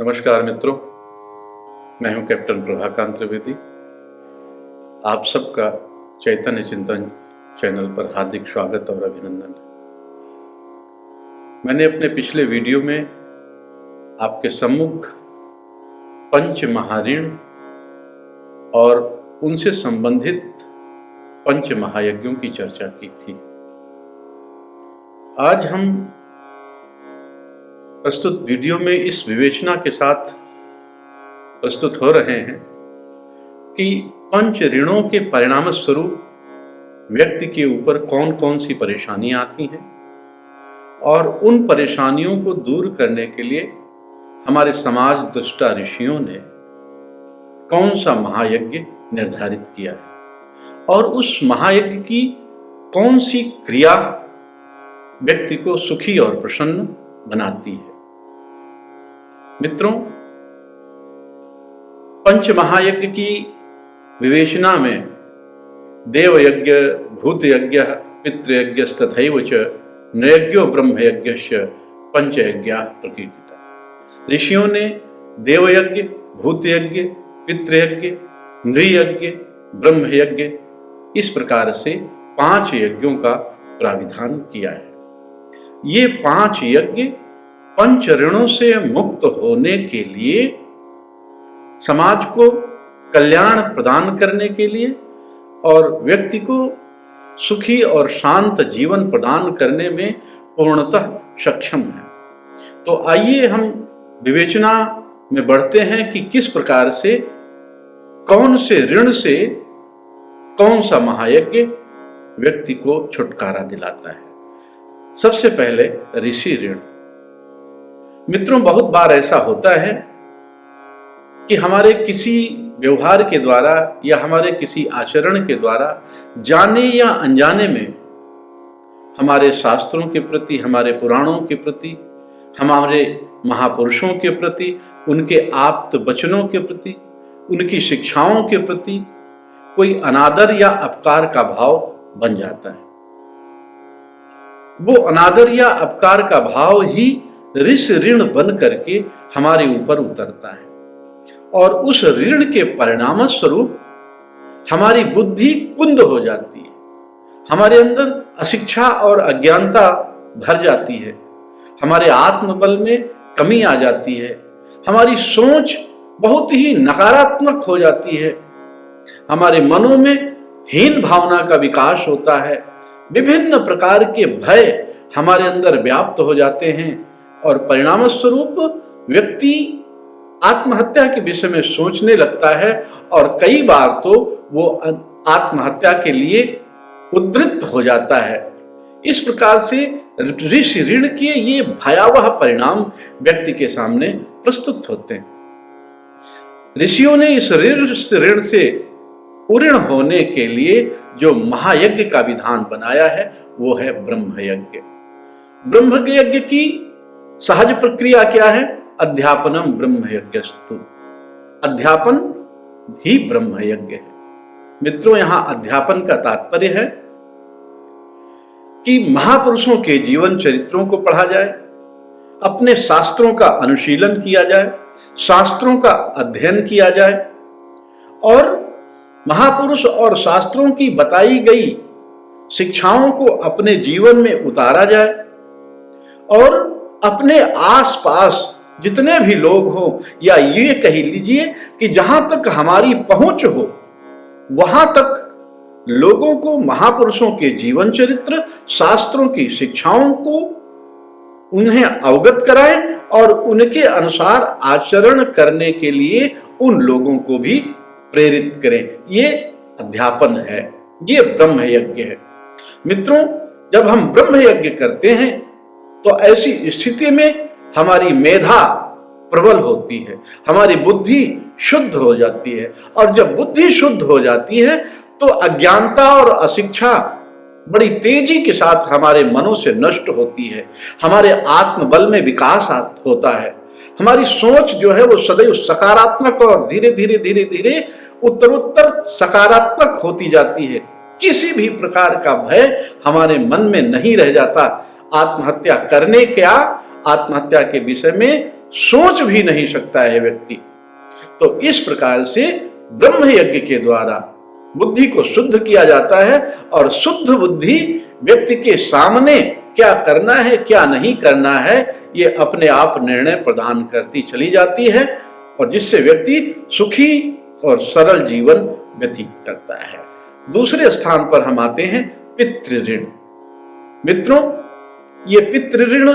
नमस्कार मित्रों, मैं हूं कैप्टन प्रभाकांत त्रिवेदी। आप सबका चैतन्य चिंतन चैनल पर हार्दिक स्वागत और अभिनंदन। मैंने अपने पिछले वीडियो में आपके सम्मुख पंच महाऋण और उनसे संबंधित पंच महायज्ञों की चर्चा की थी। आज हम प्रस्तुत वीडियो में इस विवेचना के साथ प्रस्तुत हो रहे हैं कि पंच ऋणों के परिणाम स्वरूप व्यक्ति के ऊपर कौन कौन सी परेशानियां आती हैं और उन परेशानियों को दूर करने के लिए हमारे समाज दृष्टा ऋषियों ने कौन सा महायज्ञ निर्धारित किया है और उस महायज्ञ की कौन सी क्रिया व्यक्ति को सुखी और प्रसन्न बनाती है। मित्रों, पंच महायज्ञ की विवेचना में देवयज्ञ, भूतयज्ञ, पितृयज्ञ तथैव च नृयज्ञो ब्रह्मयज्ञश्च पंचयज्ञाः प्रकीर्तिताः। ऋषियों ने देवयज्ञ, भूतयज्ञ, पितृयज्ञ, नृयज्ञ, ब्रह्मयज्ञ इस प्रकार से 5 यज्ञों का प्राविधान किया है। ये 5 यज्ञ पंच ऋणों से मुक्त होने के लिए, समाज को कल्याण प्रदान करने के लिए और व्यक्ति को सुखी और शांत जीवन प्रदान करने में पूर्णतः सक्षम है। तो आइए हम विवेचना में बढ़ते हैं कि किस प्रकार से, कौन से ऋण से कौन सा महायज्ञ व्यक्ति को छुटकारा दिलाता है। सबसे पहले ऋषि ऋण। मित्रों, बहुत बार ऐसा होता है कि हमारे किसी व्यवहार के द्वारा या हमारे किसी आचरण के द्वारा जाने या अनजाने में हमारे शास्त्रों के प्रति, हमारे पुराणों के प्रति, हमारे महापुरुषों के प्रति, उनके आप्त वचनों के प्रति, उनकी शिक्षाओं के प्रति कोई अनादर या अपकार का भाव बन जाता है। वो अनादर या अपकार का भाव ही ऋषि ऋण बन करके हमारे ऊपर उतरता है और उस ऋण के परिणाम स्वरूप हमारी बुद्धि कुंद हो जाती है, हमारे अंदर अशिक्षा और अज्ञानता भर जाती है, हमारे आत्मबल में कमी आ जाती है, हमारी सोच बहुत ही नकारात्मक हो जाती है, हमारे मनों में हीन भावना का विकास होता है, विभिन्न प्रकार के भय हमारे अंदर व्याप्त हो जाते हैं और परिणाम स्वरूप व्यक्ति आत्महत्या के विषय में सोचने लगता है और कई बार तो वो आत्महत्या के लिए उद्यत हो जाता है। इस प्रकार से ऋषि ऋण के ये भयावह परिणाम व्यक्ति के सामने प्रस्तुत होते हैं। ऋषियों ने इस ऋण से उऋण होने के लिए जो महायज्ञ का विधान बनाया है वो है ब्रह्मयज्ञ। ब्रह्मयज्ञ की सहज प्रक्रिया क्या है? अध्यापनम ब्रह्मयज्ञस्तु। अध्यापन ही ब्रह्मयज्ञ है। मित्रों, यहां अध्यापन का तात्पर्य है कि महापुरुषों के जीवन चरित्रों को पढ़ा जाए, अपने शास्त्रों का अनुशीलन किया जाए, शास्त्रों का अध्ययन किया जाए और महापुरुष और शास्त्रों की बताई गई शिक्षाओं को अपने जीवन में उतारा जाए और अपने आसपास जितने भी लोग हों, या ये कह लीजिए कि जहां तक हमारी पहुंच हो वहां तक लोगों को महापुरुषों के जीवन चरित्र, शास्त्रों की शिक्षाओं को उन्हें अवगत कराएं और उनके अनुसार आचरण करने के लिए उन लोगों को भी प्रेरित करें। ये अध्यापन है, ये ब्रह्मयज्ञ है। मित्रों, जब हम ब्रह्मयज्ञ करते हैं तो ऐसी स्थिति में हमारी मेधा प्रबल होती है, हमारी बुद्धि शुद्ध हो जाती है और जब बुद्धि शुद्ध हो जाती है तो अज्ञानता और अशिक्षा बड़ी तेजी के साथ हमारे मनों से नष्ट होती है, हमारे आत्मबल में विकास होता है, हमारी सोच जो है वो सदैव सकारात्मक और धीरे धीरे धीरे धीरे उत्तरोत्तर सकारात्मक होती जाती है। किसी भी प्रकार का भय हमारे मन में नहीं रह जाता। आत्महत्या करने क्या, आत्महत्या के विषय में सोच भी नहीं सकता है व्यक्ति। तो इस प्रकार से ब्रह्म यज्ञ के द्वारा बुद्धि को शुद्ध किया जाता है और शुद्ध बुद्धि व्यक्ति के सामने क्या करना है क्या नहीं करना है ये अपने आप निर्णय प्रदान करती चली जाती है, और जिससे व्यक्ति सुखी और सरल जीवन व्यतीत करता है। दूसरे स्थान पर हम आते हैं पितृ ऋण। मित्रों, ये पितृ ऋण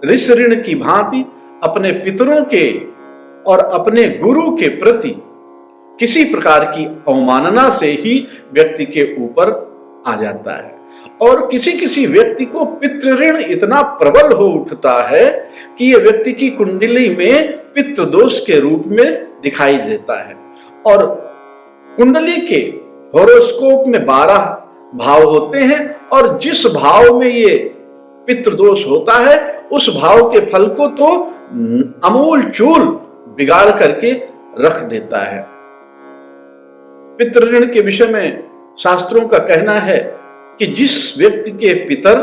ऋष ऋण की भांति अपने पितरों के और अपने गुरु के प्रति किसी प्रकार की अवमानना से ही व्यक्ति के ऊपर आ जाता है, और किसी किसी व्यक्ति को पितृ ऋण इतना प्रबल हो उठता है कि यह व्यक्ति की कुंडली में पितृ दोष के रूप में दिखाई देता है। और कुंडली के होरोस्कोप में 12 भाव होते हैं, और जिस भाव में ये पितृ दोष होता है उस भाव के फल को तो अमूल चूल बिगाड़ करके रख देता है। पितृ ऋण के विषय में शास्त्रों का कहना है कि जिस व्यक्ति के पितर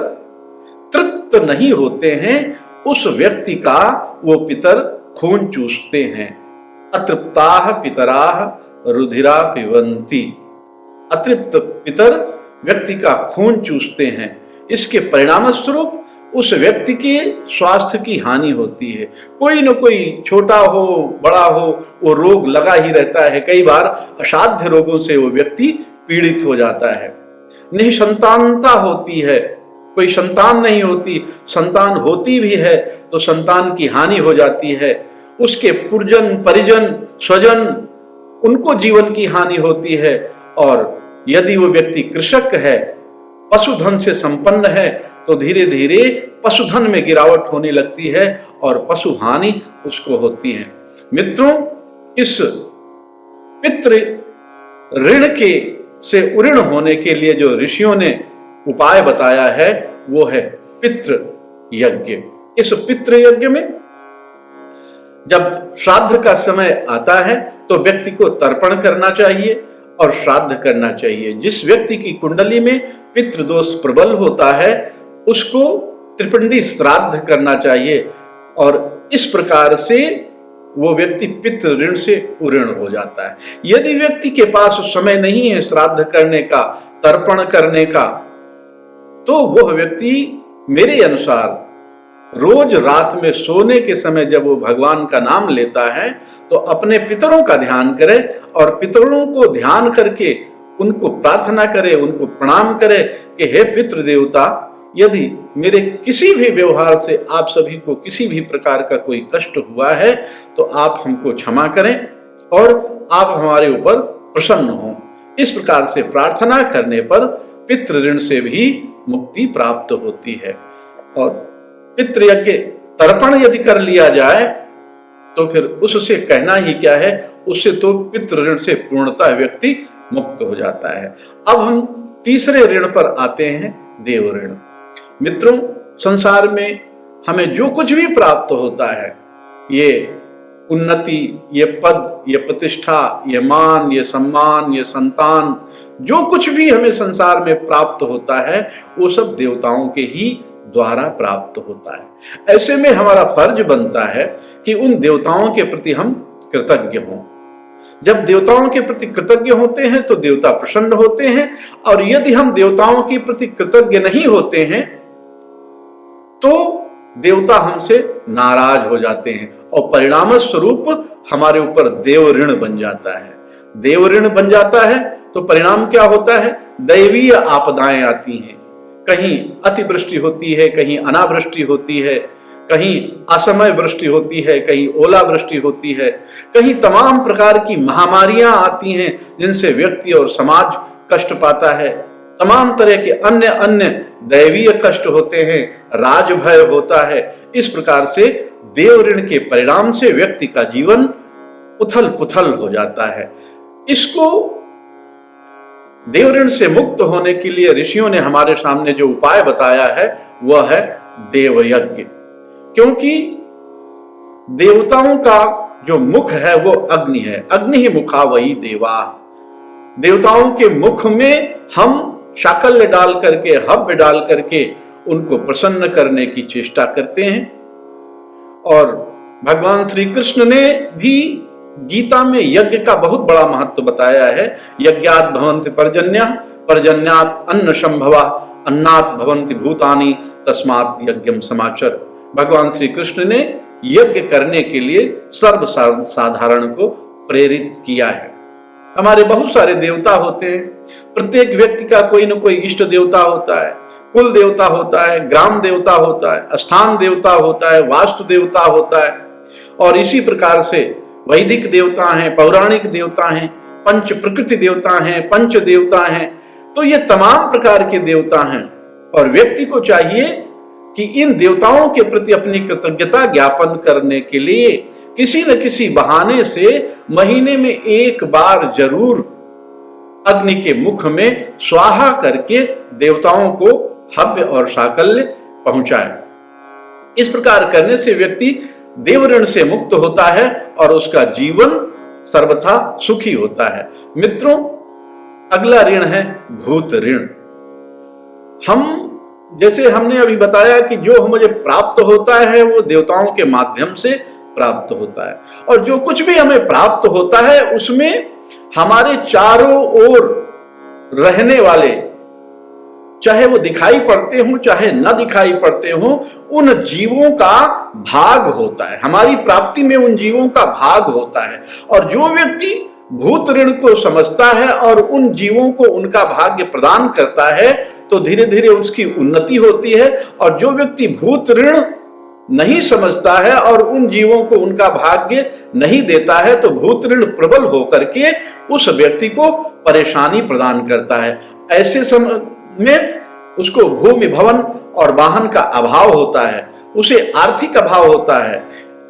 तृप्त नहीं होते हैं उस व्यक्ति का वो पितर खून चूसते हैं। अतृप्ताः पितराः रुधिरा पिबन्ति। अतृप्त पितर व्यक्ति का खून चूसते हैं। इसके परिणाम स्वरूप उस व्यक्ति के स्वास्थ्य की हानि होती है। कोई न कोई छोटा हो बड़ा हो वो रोग लगा ही रहता है। कई बार असाध्य रोगों से वो व्यक्ति पीड़ित हो जाता है। निसंतानता होती है, कोई संतान नहीं होती, संतान होती भी है तो संतान की हानि हो जाती है। उसके पुरजन परिजन स्वजन उनको जीवन की हानि होती है। और यदि वो व्यक्ति कृषक है, पशुधन से संपन्न है, तो धीरे धीरे पशुधन में गिरावट होने लगती है और पशु हानि उसको होती है। मित्रों, इस पितृ ऋण के से उऋण होने के लिए जो ऋषियों ने उपाय बताया है वो है पितृ यज्ञ। इस पितृ यज्ञ में जब श्राद्ध का समय आता है तो व्यक्ति को तर्पण करना चाहिए और श्राद्ध करना चाहिए। जिस व्यक्ति की कुंडली में पितृदोष प्रबल होता है उसको त्रिपिंडी श्राद्ध करना चाहिए, और इस प्रकार से वो व्यक्ति पितृ ऋण से उऋण हो जाता है। यदि व्यक्ति के पास समय नहीं है श्राद्ध करने का, तर्पण करने का, तो वह व्यक्ति मेरे अनुसार रोज रात में सोने के समय जब वो भगवान का नाम लेता है तो अपने पितरों का ध्यान करे और पितरों को ध्यान करके उनको प्रार्थना करे, उनको प्रणाम करे कि हे पितृ देवता, यदि मेरे किसी भी व्यवहार से आप सभी को किसी भी प्रकार का कोई कष्ट हुआ है तो आप हमको क्षमा करें और आप हमारे ऊपर प्रसन्न हों। इस प्रकार से प्रार्थना करने पर पितृ ऋण से भी मुक्ति प्राप्त होती है। और पितृयज्ञ तर्पण यदि कर लिया जाए तो फिर उससे कहना ही क्या है, उससे तो पितृ ऋण से पूर्णतः व्यक्ति मुक्त हो जाता है। अब हम तीसरे ऋण पर आते हैं, देव ऋण। मित्रों, संसार में हमें जो कुछ भी प्राप्त होता है, ये उन्नति, ये पद, ये प्रतिष्ठा, ये मान, ये सम्मान, ये संतान, जो कुछ भी हमें संसार में प्राप्त होता है वो सब देवताओं के ही द्वारा प्राप्त होता है। ऐसे में हमारा फर्ज बनता है कि उन देवताओं के प्रति हम कृतज्ञ हों। जब देवताओं के प्रति कृतज्ञ होते हैं तो देवता प्रसन्न होते हैं, और यदि हम देवताओं के प्रति कृतज्ञ नहीं होते हैं तो देवता हमसे नाराज हो जाते हैं और परिणाम स्वरूप हमारे ऊपर देव ऋण बन जाता है। देव ऋण बन जाता है तो परिणाम क्या होता है, दैवीय आपदाएं आती हैं। कहीं अतिवृष्टि होती है, कहीं अनावृष्टि होती है, कहीं असमय वृष्टि होती है, कहीं ओलावृष्टि होती है, कहीं तमाम प्रकार की महामारियां आती हैं जिनसे व्यक्ति और समाज कष्ट पाता है। तमाम तरह के अन्य अन्य दैवीय कष्ट होते हैं, राजभय होता है। इस प्रकार से देव ऋण के परिणाम से व्यक्ति का जीवन उथल पुथल हो जाता है। इसको देव ऋण से मुक्त होने के लिए ऋषियों ने हमारे सामने जो उपाय बताया है वह है देव यज्ञ। क्योंकि देवताओं का जो मुख है वो अग्नि है, अग्नि ही मुखा वही देवा। देवताओं के मुख में हम शाकल्य डाल करके, हव्य डाल करके उनको प्रसन्न करने की चेष्टा करते हैं, और भगवान श्री कृष्ण ने भी गीता में यज्ञ का बहुत बड़ा महत्व बताया है। यज्ञात भवन्ति पर्जन्यः, पर्जन्यात अन्न संभवा, अन्नात भवन्ति भूतानि, तस्मात् यज्ञम समाचर। भगवान श्री कृष्ण ने यज्ञ करने के लिए सर्वसाधारण को प्रेरित किया है। हमारे बहुत सारे देवता होते हैं, प्रत्येक व्यक्ति का कोई न कोई इष्ट देवता होता है, कुल देवता होता है, ग्राम देवता होता है, स्थान देवता होता है, वास्तु देवता होता है, और इसी प्रकार से वैदिक देवता हैं, पौराणिक देवता हैं, पंच प्रकृति देवता हैं, पंच देवता हैं। तो ये तमाम प्रकार के देवता हैं और व्यक्ति को चाहिए कि इन देवताओं के प्रति अपनी कृतज्ञता ज्ञापन करने के लिए किसी न किसी बहाने से महीने में एक बार जरूर अग्नि के मुख में स्वाहा करके देवताओं को हव्य और साकल्य पहुंचाए। इस प्रकार करने से व्यक्ति देव ऋण से मुक्त होता है और उसका जीवन सर्वथा सुखी होता है। मित्रों, अगला ऋण है भूत ऋण। जैसे हमने अभी बताया कि जो मुझे प्राप्त होता है वो देवताओं के माध्यम से प्राप्त होता है, और जो कुछ भी हमें प्राप्त होता है उसमें हमारे चारों ओर रहने वाले, चाहे वो दिखाई पड़ते हों चाहे न दिखाई पड़ते हों, उन जीवों का भाग होता है। हमारी प्राप्ति में उन जीवों का भाग होता है, और जो व्यक्ति भूत ऋण को समझता है और उन जीवों को उनका भाग्य प्रदान करता है तो धीरे धीरे उसकी उन्नति होती है। और जो व्यक्ति भूत ऋण नहीं समझता है और उन जीवों को उनका भाग्य नहीं देता है तो भूत ऋण प्रबल होकर के उस व्यक्ति को परेशानी प्रदान करता है। ऐसे समय में उसको भूमि भवन और वाहन का अभाव होता है, उसे आर्थिक अभाव होता है।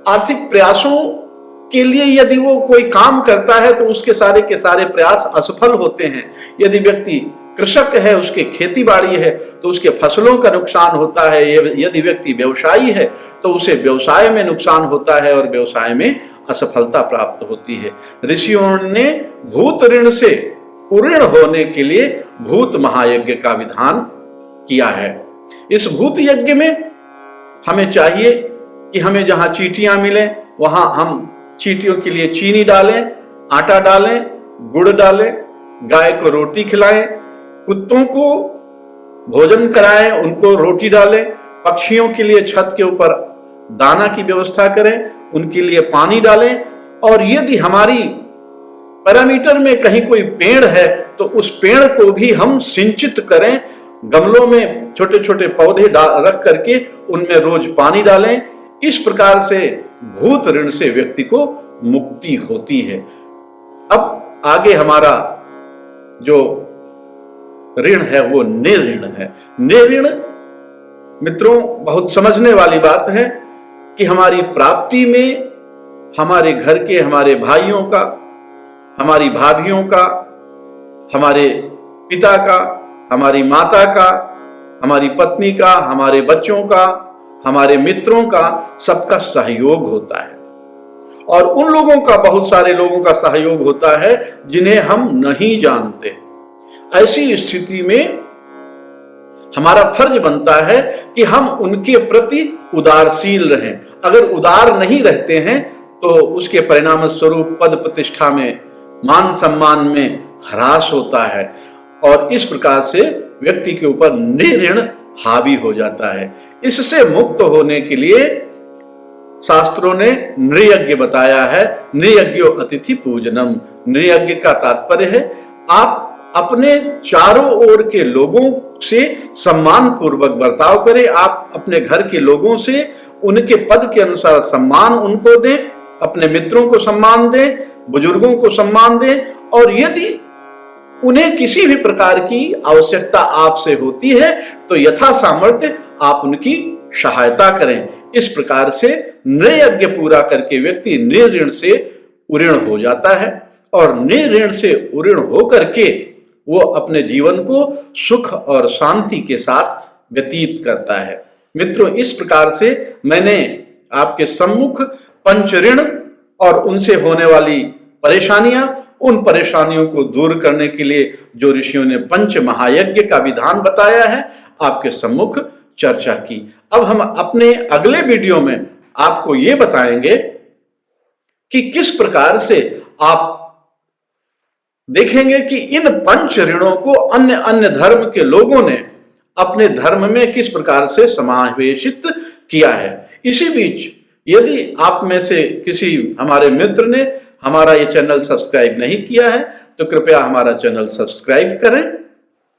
आर्थिक प्रयासों के लिए यदि वो कोई काम करता है तो उसके सारे के सारे प्रयास असफल होते हैं। यदि व्यक्ति कृषक है, उसके खेती बाड़ी है तो उसके फसलों का नुकसान होता है। यदि व्यक्ति व्यवसायी है तो उसे व्यवसाय में नुकसान होता है और व्यवसाय में असफलता प्राप्त होती है। ऋषियों ने भूत ऋण से उऋण होने के लिए भूत महायज्ञ का विधान किया है। इस भूत यज्ञ में हमें चाहिए कि हमें जहां चींटियां मिले वहां हम चींटियों के लिए चीनी डालें, आटा डालें, गुड़ डालें, गाय को रोटी खिलाएं, कुत्तों को भोजन कराएं, उनको रोटी डालें, पक्षियों के लिए छत के ऊपर दाना की व्यवस्था करें, उनके लिए पानी डालें। और यदि हमारी पैरामीटर में कहीं कोई पेड़ है तो उस पेड़ को भी हम सिंचित करें, गमलों में छोटे छोटे पौधे रख करके उनमें रोज पानी डालें। इस प्रकार से भूत ऋण से व्यक्ति को मुक्ति होती है। अब आगे हमारा जो ऋण है वो निर्ऋण है। निर्ऋण मित्रों बहुत समझने वाली बात है कि हमारी प्राप्ति में हमारे घर के, हमारे भाइयों का, हमारी भाभियों का, हमारे पिता का, हमारी माता का, हमारी पत्नी का, हमारे बच्चों का, हमारे मित्रों का, सबका सहयोग होता है। और उन लोगों का, बहुत सारे लोगों का सहयोग होता है जिन्हें हम नहीं जानते। ऐसी स्थिति में हमारा फर्ज बनता है कि हम उनके प्रति उदारशील रहें। अगर उदार नहीं रहते हैं तो उसके परिणाम स्वरूप पद प्रतिष्ठा में, मान सम्मान में ह्रास होता है और इस प्रकार से व्यक्ति के ऊपर निर्ऋण हावी हो जाता है। इससे मुक्त होने के लिए शास्त्रों ने नृयज्ञ बताया है। नृयज्ञो अतिथि पूजनम। नृयज्ञ का तात्पर्य है आप अपने चारों ओर के लोगों से सम्मान पूर्वक बर्ताव करें। आप अपने घर के लोगों से उनके पद के अनुसार सम्मान उनको दें, अपने मित्रों को सम्मान दें, बुजुर्गों को सम्मान दें, और यदि उन्हें किसी भी प्रकार की आवश्यकता आपसे होती है तो यथा सामर्थ्य आप उनकी सहायता करें। इस प्रकार से नृयज्ञ पूरा करके व्यक्ति निर्ऋण से उऋण हो जाता है और निर्ऋण से उऋण होकर के वो अपने जीवन को सुख और शांति के साथ व्यतीत करता है। मित्रों, इस प्रकार से मैंने आपके सम्मुख पंच ऋण और उनसे होने वाली परेशानियां, उन परेशानियों को दूर करने के लिए जो ऋषियों ने पंच महायज्ञ का विधान बताया है, आपके सम्मुख चर्चा की। अब हम अपने अगले वीडियो में आपको ये बताएंगे कि किस प्रकार से आप देखेंगे कि इन पंच ऋणों को अन्य अन्य धर्म के लोगों ने अपने धर्म में किस प्रकार से समावेशित किया है। इसी बीच यदि आप में से किसी हमारे मित्र ने हमारा ये चैनल सब्सक्राइब नहीं किया है तो कृपया हमारा चैनल सब्सक्राइब करें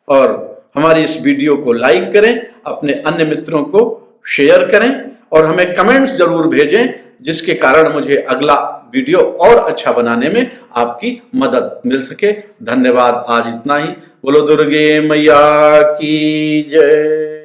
और हमारी इस वीडियो को लाइक करें, अपने अन्य मित्रों को शेयर करें और हमें कमेंट्स जरूर भेजें, जिसके कारण मुझे अगला वीडियो और अच्छा बनाने में आपकी मदद मिल सके। धन्यवाद। आज इतना ही। बोलो दुर्गे मैया की जय।